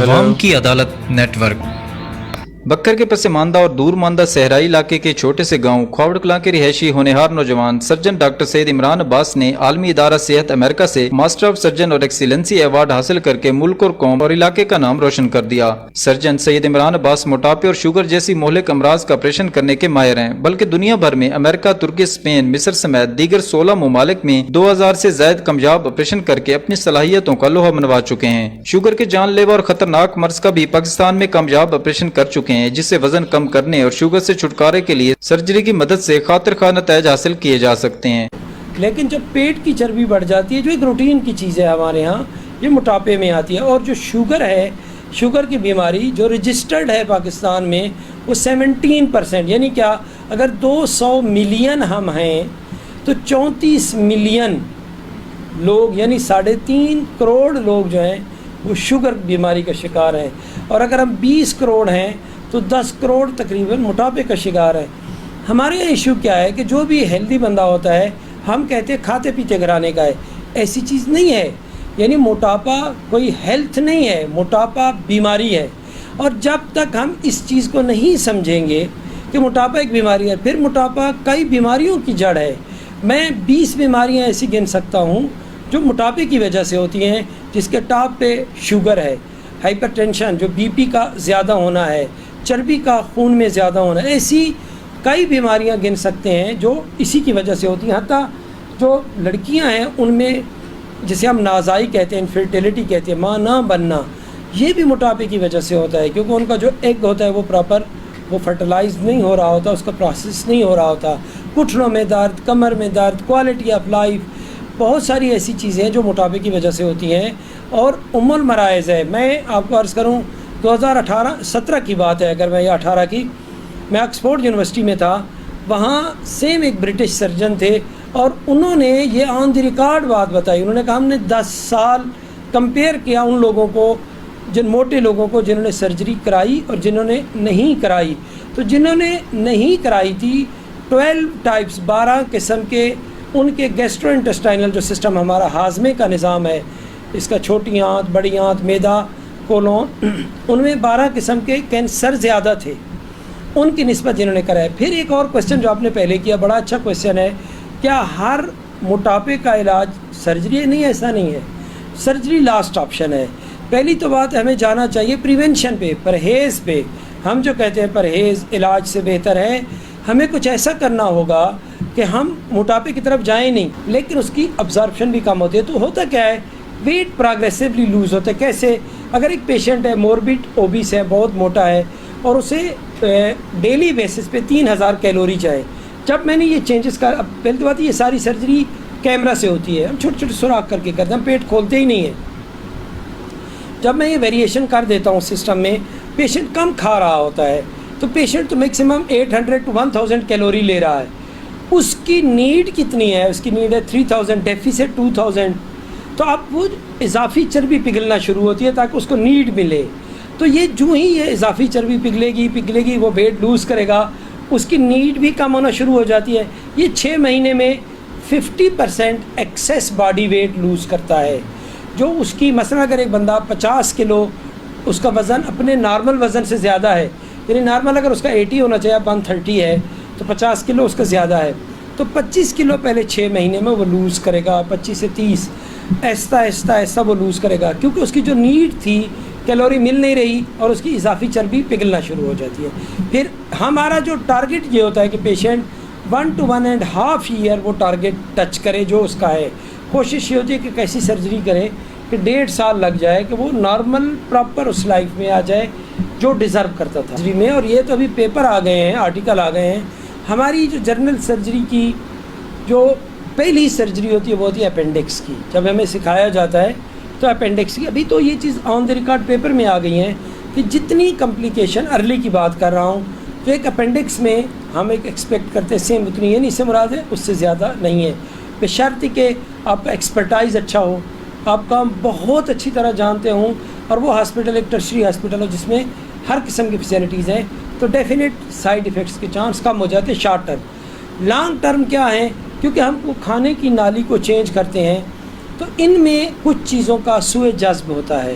عوام کی عدالت نیٹ ورک۔ بکر کے پسماندہ اور دور ماندہ صحرائی علاقے کے چھوٹے سے گاؤں کھوڑ کلاں کے رہائشی ہونہار نوجوان سرجن ڈاکٹر سید عمران عباس نے عالمی ادارہ صحت امریکہ سے ماسٹر آف سرجن اور ایکسیلنسی ایوارڈ حاصل کر کے ملک اور قوم اور علاقے کا نام روشن کر دیا۔ سرجن سید عمران عباس موٹاپے اور شوگر جیسی مہلک امراض کا آپریشن کرنے کے ماہر ہیں، بلکہ دنیا بھر میں امریکہ، ترکی، اسپین، مصر سمیت دیگر 16 ممالک میں 2000 سے زائد کامیاب آپریشن کر کے اپنی صلاحیتوں کا لوہا منوا چکے ہیں۔ شوگر کے جان لیوا اور خطرناک مرض کا بھی پاکستان میں کامیاب آپریشن کر چکے ہیں، جس سے وزن کم کرنے اور شوگر سے چھٹکارے کے لیے سرجری کی مدد سے خاطر خواہ نتائج حاصل کیے جا سکتے ہیں۔ لیکن جب پیٹ کی چربی بڑھ جاتی ہے، جو ایک روٹین کی چیز ہے ہمارے ہاں، یہ موٹاپے میں آتی ہے، اور جو شوگر ہے، شوگر کی بیماری جو رجسٹرڈ ہے پاکستان میں وہ 17%، یعنی کیا، اگر 200 ملین ہم ہیں تو 34 ملین لوگ یعنی 3.5 کروڑ لوگ جو ہیں وہ شوگر بیماری کا شکار ہیں، اور اگر ہم 20 کروڑ ہیں تو 10 کروڑ تقریباً موٹاپے کا شکار ہے۔ ہمارے یہاں ایشو کیا ہے کہ جو بھی ہیلدی بندہ ہوتا ہے، ہم کہتے ہیں کھاتے پیتے گھرانے کا ہے، ایسی چیز نہیں ہے۔ یعنی موٹاپا کوئی ہیلتھ نہیں ہے، موٹاپا بیماری ہے، اور جب تک ہم اس چیز کو نہیں سمجھیں گے کہ موٹاپا ایک بیماری ہے، پھر موٹاپا کئی بیماریوں کی جڑ ہے۔ میں 20 بیماریاں ایسی گن سکتا ہوں جو موٹاپے کی وجہ سے ہوتی ہیں، جس کے ٹاپ پہ شوگر ہے، ہائپر ٹینشن جو بی پی کا زیادہ ہونا ہے، چربی کا خون میں زیادہ ہونا ہے، ایسی کئی بیماریاں گن سکتے ہیں جو اسی کی وجہ سے ہوتی ہیں۔ حتیٰ جو لڑکیاں ہیں ان میں جسے ہم نازائی کہتے ہیں، انفرٹیلیٹی کہتے ہیں، ماں نہ بننا، یہ بھی موٹاپے کی وجہ سے ہوتا ہے، کیونکہ ان کا جو ایگ ہوتا ہے وہ پراپر وہ فرٹیلائز نہیں ہو رہا ہوتا، اس کا پروسیس نہیں ہو رہا ہوتا۔ گھٹنوں میں درد، کمر میں درد، کوالٹی آف لائف، بہت ساری ایسی چیزیں ہیں جو موٹاپے کی وجہ سے ہوتی ہیں، اور المراض ہے۔ میں آپ کو عرض کروں 2017 کی بات ہے، اگر میں یہ 18 کی، میں آکسفورڈ یونیورسٹی میں تھا، وہاں سیم ایک برٹش سرجن تھے، اور انہوں نے یہ آن دی ریکارڈ بات بتائی۔ انہوں نے کہا ہم نے 10 سال کمپیئر کیا ان لوگوں کو، جن موٹے لوگوں کو جنہوں نے سرجری کرائی اور جنہوں نے نہیں کرائی۔ تو جنہوں نے نہیں کرائی تھی 12 ٹائپس، 12 قسم کے ان کے گیسٹرو انٹسٹائنل جو سسٹم ہمارا ہاضمے کا نظام ہے، اس کا چھوٹی آنت، بڑی آنت، میدا، کولون، ان میں 12 قسم کے کینسر زیادہ تھے ان کی نسبت جنہوں نے کرایا۔ پھر ایک اور کویسچن جو آپ نے پہلے کیا، بڑا اچھا کویسچن ہے، کیا ہر موٹاپے کا علاج سرجری ہے؟ نہیں، ایسا نہیں ہے، سرجری لاسٹ آپشن ہے۔ پہلی تو بات ہمیں جانا چاہیے پریونشن پہ، پرہیز پہ۔ ہم جو کہتے ہیں پرہیز علاج سے بہتر ہے، ہمیں کچھ ایسا کرنا ہوگا کہ ہم موٹاپے کی طرف جائیں نہیں، لیکن اس کی ابزارپشن بھی کم ہوتی ہے۔ تو ہوتا کیا ہے، ویٹ پروگریسولی لوز ہوتا ہے۔ کیسے؟ اگر ایک پیشنٹ ہے موربڈ اوبیس ہے، بہت موٹا ہے، اور اسے ڈیلی بیسس پہ 3000 کیلوری چاہے، جب میں نے یہ چینجز کا، اب پہلی بات یہ ساری سرجری کیمرہ سے ہوتی ہے، ہم چھوٹے چھوٹے سوراخ کر کے کرتے ہیں، ہم پیٹ کھولتے ہی نہیں ہیں۔ جب میں یہ ویریشن کر دیتا ہوں سسٹم میں، پیشنٹ کم کھا رہا ہوتا ہے، تو پیشنٹ تو میکسیمم 800 to 1000 کیلوری لے رہا ہے، اس کی نیڈ کتنی ہے؟ اس کی نیڈ ہے 3000، ڈیفیسٹ 2000۔ تو اب وہ اضافی چربی پگھلنا شروع ہوتی ہے تاکہ اس کو نیڈ ملے۔ تو یہ جو ہی یہ اضافی چربی پگھلے گی، وہ ویٹ لوز کرے گا، اس کی نیڈ بھی کم ہونا شروع ہو جاتی ہے۔ یہ 6 مہینے میں 50% ایکسیس باڈی ویٹ لوز کرتا ہے، جو اس کی مثلا اگر ایک بندہ 50 کلو اس کا وزن اپنے نارمل وزن سے زیادہ ہے، یعنی نارمل اگر اس کا 80 ہونا چاہیے، 130 ہے، تو 50 کلو اس کا زیادہ ہے، تو 25 کلو پہلے 6 مہینے میں وہ لوز کرے گا، 25 سے 30، آہستہ آہستہ وہ لوز کرے گا، کیونکہ اس کی جو نیڈ تھی کیلوری مل نہیں رہی، اور اس کی اضافی چربی پگھلنا شروع ہو جاتی ہے۔ پھر ہمارا جو ٹارگٹ یہ ہوتا ہے کہ پیشنٹ 1 to 1.5 ایئر وہ ٹارگٹ ٹچ کرے جو اس کا ہے۔ کوشش یہ ہوتی ہے کہ کیسی سرجری کرے کہ 1.5 سال لگ جائے کہ وہ نارمل پراپر اس لائف میں آ جائے جو ڈیزرو کرتا تھا سرجری میں۔ اور یہ تو ابھی پیپر آ گئے ہیں، آرٹیکل آ گئے ہیں۔ ہماری جو جنرل سرجری کی جو پہلی سرجری ہوتی ہے وہ ہوتی ہے اپینڈکس کی، جب ہمیں سکھایا جاتا ہے تو اپینڈکس کی، ابھی تو یہ چیز آن دی ریکارڈ پیپر میں آ گئی ہیں کہ جتنی کمپلیکیشن ارلی کی بات کر رہا ہوں، جو ایک اپینڈکس میں ہم ایک ایکسپیکٹ کرتے ہیں سیم اتنی، یعنی اس سے مراد ہے اس سے زیادہ نہیں ہے، بشرط کہ آپ کا ایکسپرٹائز اچھا ہو، آپ کام بہت اچھی طرح جانتے ہوں، اور وہ ہاسپٹل ایک ٹرشری ہاسپٹل ہو جس میں ہر قسم کی فیسلٹیز ہیں، تو ڈیفینیٹ سائیڈ ایفیکٹس کے چانس کم ہو جاتے ہیں شارٹ ٹرم۔ لانگ ٹرم کیا ہے؟ کیونکہ ہم کو کھانے کی نالی کو چینج کرتے ہیں، تو ان میں کچھ چیزوں کا سوئے جذب ہوتا ہے،